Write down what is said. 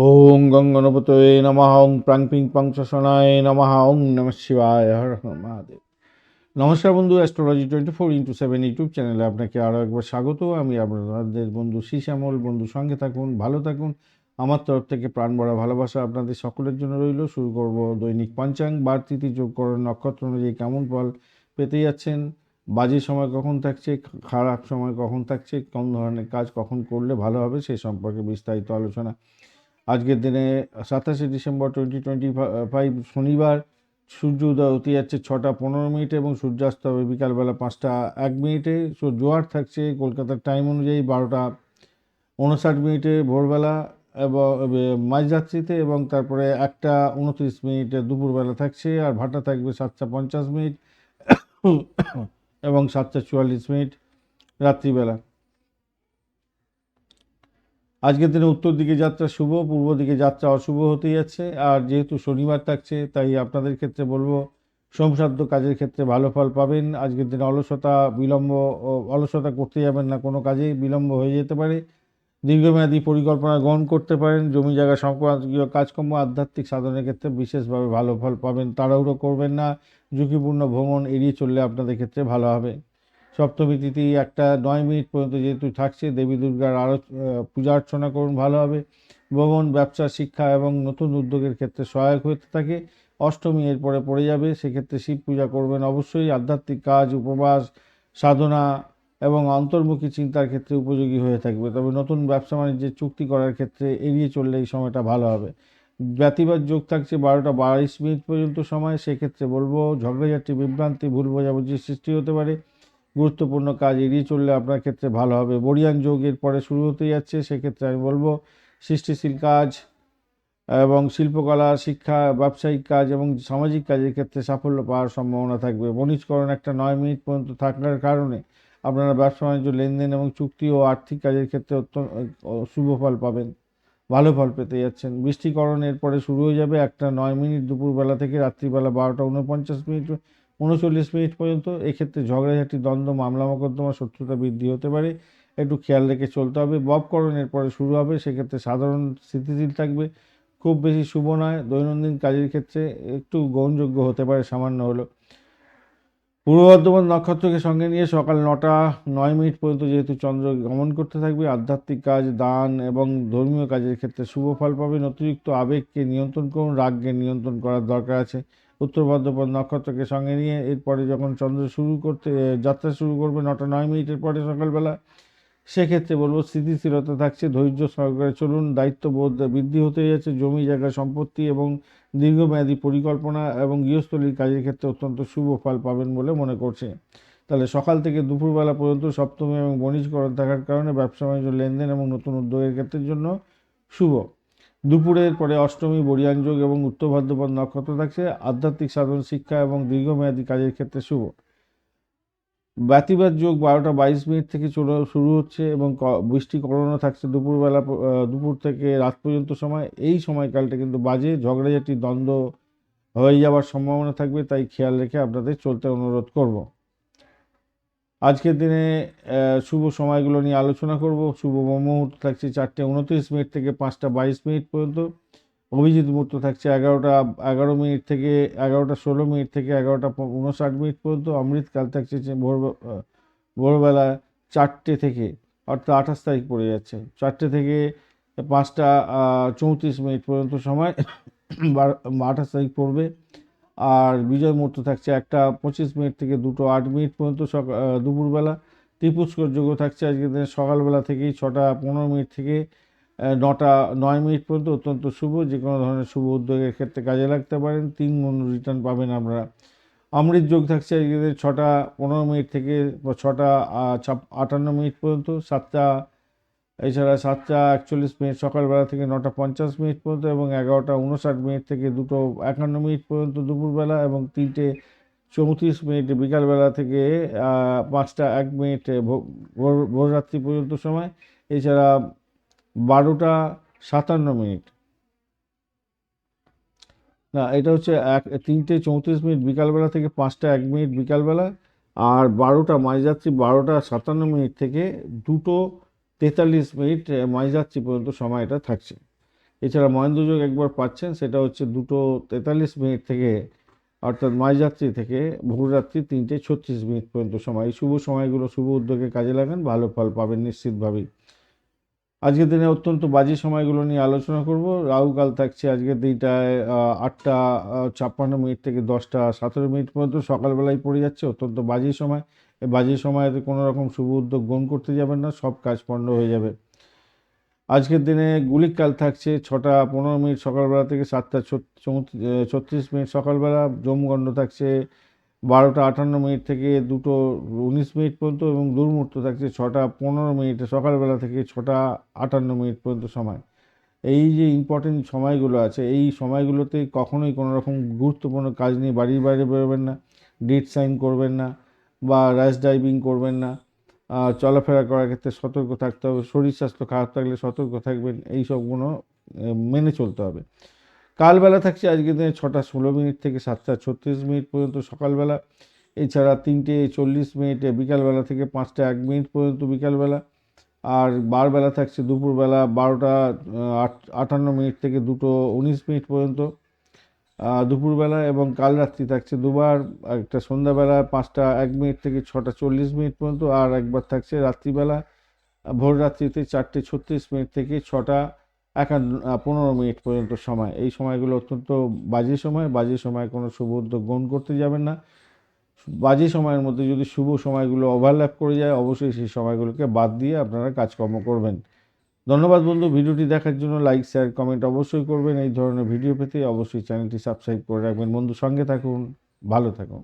ওং গং গণপতয়ে নমঃ ওং প্রাং পিং পং শশনায় নমঃ ওং নমঃ শিবায় হর হর মহাদেব। নমস্কার বন্ধু, অ্যাস্ট্রোলজি 24x7 ইউটিউব চ্যানেলে আপনাকে আরও একবার স্বাগত। আমি আপনাদের বন্ধু শ্যামল। বন্ধু সঙ্গে থাকুন, ভালো থাকুন। আমার তরফ থেকে প্রাণ ভরা ভালোবাসা আপনাদের সকলের জন্য রইল। শুরু করব দৈনিক পঞ্চাঙ্গ, বার তিথি যোগ করুন, নক্ষত্র অনুযায়ী কেমন ফল পেতে যাচ্ছেন, বাজে সময় কখন থাকছে, খারাপ সময় কখন থাকছে, কোন ধরনের কাজ কখন করলে ভালো হবে সে সম্পর্কে বিস্তারিত আলোচনা। আজকের দিনে 27 ডিসেম্বর 2025 শনিবার, সূর্য উদয় হতে যাচ্ছে 6টা 15 মিনিটে এবং সূর্যাস্ত হবে বিকালবেলা 5টা 1 মিনিটে। জোয়ার থাকছে কলকাতার টাইম অনুযায়ী 12টা 59 মিনিটে ভোরবেলা এবং মাঝরাত্রিতে, এবং তারপরে 1টা 29 মিনিটে দুপুরবেলা থাকছে। আর ভাটা থাকবে 7টা 50 মিনিট এবং 7টা 44 মিনিট রাত্রিবেলা। আজকের দিনে উত্তর দিকে যাত্রা শুভ, পূর্ব দিকে যাত্রা অশুভ হতে যাচ্ছে। আর যেহেতু শনিবার থাকছে তাই আপনাদের ক্ষেত্রে বলবো শ্রমসাধ্য কাজের ক্ষেত্রে ভালো ফল পাবেন। আজকের দিনে অলসতা করতে যাবেন না, কোনো কাজেই বিলম্ব হয়ে যেতে পারে। দীর্ঘমেয়াদী পরিকল্পনা গ্রহণ করতে পারেন। জমি জায়গা সংক্রান্ত কাজকর্ম, আধ্যাত্মিক সাধনের ক্ষেত্রে বিশেষভাবে ভালো ফল পাবেন। তাড়াহুড়ো করবেন না, ঝুঁকিপূর্ণ ভ্রমণ এড়িয়ে চললে আপনাদের ক্ষেত্রে ভালো হবে। সপ্তমী তিথি 1টা 9 মিনিট পর্যন্ত যেহেতু থাকছে, দেবী দুর্গার আরও পূজা অর্চনা করুন, ভালো হবে। ভ্রমণ, ব্যবসা, শিক্ষা এবং নতুন উদ্যোগের ক্ষেত্রে সহায়ক হতে থাকে। অষ্টমী এরপরে পড়ে যাবে, সেক্ষেত্রে শিব পূজা করবেন অবশ্যই। আধ্যাত্মিক কাজ, উপবাস, সাধনা এবং অন্তর্মুখী চিন্তার ক্ষেত্রে উপযোগী হয়ে থাকবে। তবে নতুন ব্যবসা বাণিজ্যের চুক্তি করার ক্ষেত্রে এড়িয়ে চললে এই সময়টা ভালো হবে। ব্যতিবাদ যোগ থাকছে 12টা 22 মিনিট পর্যন্ত সময়, সেক্ষেত্রে বলবো ঝগড়াঝাটি, বিভ্রান্তি, ভুল বোঝাবুঝির সৃষ্টি হতে পারে। গুরুত্বপূর্ণ কাজ এড়িয়ে চললে আপনার ক্ষেত্রে ভালো হবে। বরিয়ান যোগ এর পরে শুরু হতে যাচ্ছে, সেক্ষেত্রে আমি বলবো সৃষ্টিশীল কাজ এবং শিল্পকলা, শিক্ষা, ব্যবসায়িক কাজ এবং সামাজিক কাজের ক্ষেত্রে সাফল্য পাওয়ার সম্ভাবনা থাকবে। বণিজকরণ 1টা 9 মিনিট পর্যন্ত থাকার কারণে আপনারা ব্যবসা বাণিজ্য, লেনদেন এবং চুক্তি ও আর্থিক কাজের ক্ষেত্রে অত্যন্ত শুভ ফল পাবেন, ভালো ফল পেতে যাচ্ছেন। বৃষ্টিকরণ এরপরে শুরু হয়ে যাবে 1টা 9 মিনিট দুপুরবেলা থেকে রাত্রিবেলা 12টা 49 মিনিট 39 মিনিট পর্যন্ত। এক্ষেত্রে ঝগড়াঝাটি, দ্বন্দ্ব, মামলা মোকদ্দমা, শত্রুতা বৃদ্ধি হতে পারে, একটু খেয়াল রেখে চলতে হবে। ববকরণ এরপরে শুরু হবে, সেক্ষেত্রে সাধারণ স্থিতিশীল থাকবে, খুব বেশি শুভ নয়। দৈনন্দিন কাজের ক্ষেত্রে একটু গ্রহণযোগ্য হতে পারে সামান্য হলো। পূর্ব বর্ধমান নক্ষত্রকে সঙ্গে নিয়ে সকাল 9টা 9 মিনিট পর্যন্ত যেহেতু চন্দ্র গমন করতে থাকবে, আধ্যাত্মিক কাজ, দান এবং ধর্মীয় কাজের ক্ষেত্রে শুভ ফল পাবেন। অতিরিক্ত আবেগকে নিয়ন্ত্রণ করুন, রাগকে নিয়ন্ত্রণ করার দরকার আছে। উত্তর বর্ধমান নক্ষত্রকে সঙ্গে নিয়ে এরপরে যখন চন্দ্র যাত্রা শুরু করবে 9টা 9 মিনিটের পরে সকালবেলা, সেক্ষেত্রে বলবো স্থিতিশীলতা থাকছে, ধৈর্য সহকারে চলুন। দায়িত্ববোধ বৃদ্ধি হতে যাচ্ছে। জমি জায়গা সম্পত্তি এবং দীর্ঘমেয়াদী পরিকল্পনা এবং গৃহস্থলীর কাজের ক্ষেত্রে অত্যন্ত শুভ ফল পাবেন বলে মনে করছে। তাহলে সকাল থেকে দুপুরবেলা পর্যন্ত সপ্তমী এবং বণিজকরণ থাকার কারণে ব্যবসা বাণিজ্য, লেনদেন এবং নতুন উদ্যোগের ক্ষেত্রের জন্য শুভ। দুপুরের পরে অষ্টমী, বরিয়ান যোগ এবং উত্তর ভাদ্রপদ নক্ষত্র থাকছে, আধ্যাত্মিক সাধন, শিক্ষা এবং দীর্ঘমেয়াদী কাজের ক্ষেত্রে শুভ। ব্যতিবাদ যোগ 12টা 22 মিনিট থেকে শুরু হচ্ছে এবং বৃষ্টিকরণও থাকছে দুপুর থেকে রাত পর্যন্ত সময়। এই সময়কালটা কিন্তু বাজে, ঝগড়াঝাটি, দ্বন্দ্ব হয়ে যাওয়ার সম্ভাবনা থাকবে, তাই খেয়াল রেখে আপনাদের চলতে অনুরোধ করব। আজকের দিনে শুভ সময়গুলো নিয়ে আলোচনা করব। শুভ মুহূর্ত থাকছে 4টা 29 মিনিট থেকে 5টা 22 মিনিট পর্যন্ত। অভিজিৎ মুহূর্ত থাকছে 11টা 11 মিনিট থেকে 11টা 16 মিনিট থেকে 11টা 59 মিনিট পর্যন্ত। অমৃতকাল থাকছে ভোরবেলা 4টে থেকে, অর্থাৎ 28 তারিখ পড়ে যাচ্ছে, 4টে থেকে 5টা 34 মিনিট পর্যন্ত সময় 28 তারিখ পড়বে। আর বিজয় মুহূর্ত থাকছে 1টা 25 মিনিট থেকে 2টো 8 মিনিট পর্যন্ত দুপুরবেলা। ত্রিপুষ্কর যোগ্য থাকছে আজকের দিনে সকালবেলা থেকেই 6টা 15 মিনিট থেকে 9টা 9 মিনিট পর্যন্ত, অত্যন্ত শুভ। যে কোনো ধরনের শুভ উদ্যোগের ক্ষেত্রে কাজে লাগতে পারেন, 3 গুণ রিটার্ন পাবেন আপনারা। অমৃত যোগ থাকছে আজকের 6টা 15 মিনিট থেকে 6টা 58 মিনিট পর্যন্ত। এছাড়া 7টা 41 মিনিট সকালবেলা থেকে 9টা 50 মিনিট পর্যন্ত এবং 11টা 59 মিনিট থেকে 2টো 51 মিনিট পর্যন্ত দুপুরবেলা এবং 3টে 34 মিনিট বিকালবেলা থেকে 5টা 1 মিনিট ভোররাত্রি পর্যন্ত সময়। এছাড়া 12টা 57 মিনিট, না এটা হচ্ছে 3টে 34 মিনিট বিকালবেলা থেকে 5টা 1 মিনিট বিকালবেলা। আর মাঝরাত্রি 12টা 57 মিনিট থেকে 2টো 43 মিনিট মাঝরাত্রি পর্যন্ত সময়টা থাকছে। এছাড়া মহেন্দ্রযোগ একবার পাচ্ছেন, সেটা হচ্ছে 2:43 থেকে, অর্থাৎ মাঝরাত্রি থেকে ভোররাত্রি 3:36 পর্যন্ত সময়। এই শুভ সময়গুলো শুভ উদ্যোগে কাজে লাগান, ভালো ফল পাবেন নিশ্চিতভাবেই। আজকের দিনে অত্যন্ত বাজে সময়গুলো নিয়ে আলোচনা করব। রাহুকাল থাকছে আজকের দিনটায় 8:56 থেকে 10:17 পর্যন্ত, সকালবেলায় পড়ে যাচ্ছে, অত্যন্ত বাজে সময়। এই বাজে সময়তে কোনো রকম শুভ উদ্যোগ গ্রহণ করতে যাবেন না, সব কাজ পণ্ড হয়ে যাবে। আজকের দিনে গুলিকাল থাকছে 6:15 সকালবেলা থেকে 7:36 সকালবেলা। যমগণ্ড থাকছে 12:58 থেকে 2:19 পর্যন্ত, এবং দুর্মুহূর্ত থাকছে 6:15 সকালবেলা থেকে 6:58 পর্যন্ত সময়। এই যে ইম্পর্টেন্ট সময়গুলো আছে, এই সময়গুলোতে কখনোই কোনো রকম গুরুত্বপূর্ণ কাজ নিয়ে বাড়ির বাইরে বেরোবেন না, ডেট সাইন করবেন না, বা র্যাশ ড্রাইভিং করবেন না। চলাফেরা করার ক্ষেত্রে সতর্ক থাকতে হবে, শরীর স্বাস্থ্য খারাপ থাকলে সতর্ক থাকবেন, এই সবগুলো মেনে চলতে হবে। কালবেলা থাকছে আজকের দিনে 6:16 থেকে 7:36 পর্যন্ত সকালবেলা। এছাড়া 3:40 বিকালবেলা থেকে 5:01 পর্যন্ত বিকালবেলা। আর বারবেলা থাকছে দুপুরবেলা 12:58 থেকে 2:19 পর্যন্ত দুপুরবেলা, এবং কাল রাত্রি থাকছে দুবার, একটা সন্ধ্যাবেলা 5:01 থেকে 6:40 পর্যন্ত, আর একবার থাকছে রাত্রিবেলা ভোর রাত্রিতে 4:36 থেকে 6:15 পর্যন্ত সময়। এই সময়গুলো অত্যন্ত বাজে সময়। বাজে সময় কোনো শুভ উদ্যোগ গ্রহণ করতে যাবেন না। বাজে সময়ের মধ্যে যদি শুভ সময়গুলো ওভারল্যাপ করে যায়, অবশ্যই সেই সময়গুলোকে বাদ দিয়ে আপনারা কাজকর্ম করবেন। ধন্যবাদ বন্ধু, ভিডিওটি দেখার জন্য। লাইক, শেয়ার, কমেন্ট অবশ্যই করবেন। এই ধরনের ভিডিও পেতে অবশ্যই চ্যানেলটি সাবস্ক্রাইব করে রাখবেন। বন্ধু, সঙ্গে থাকুন, ভালো থাকুন।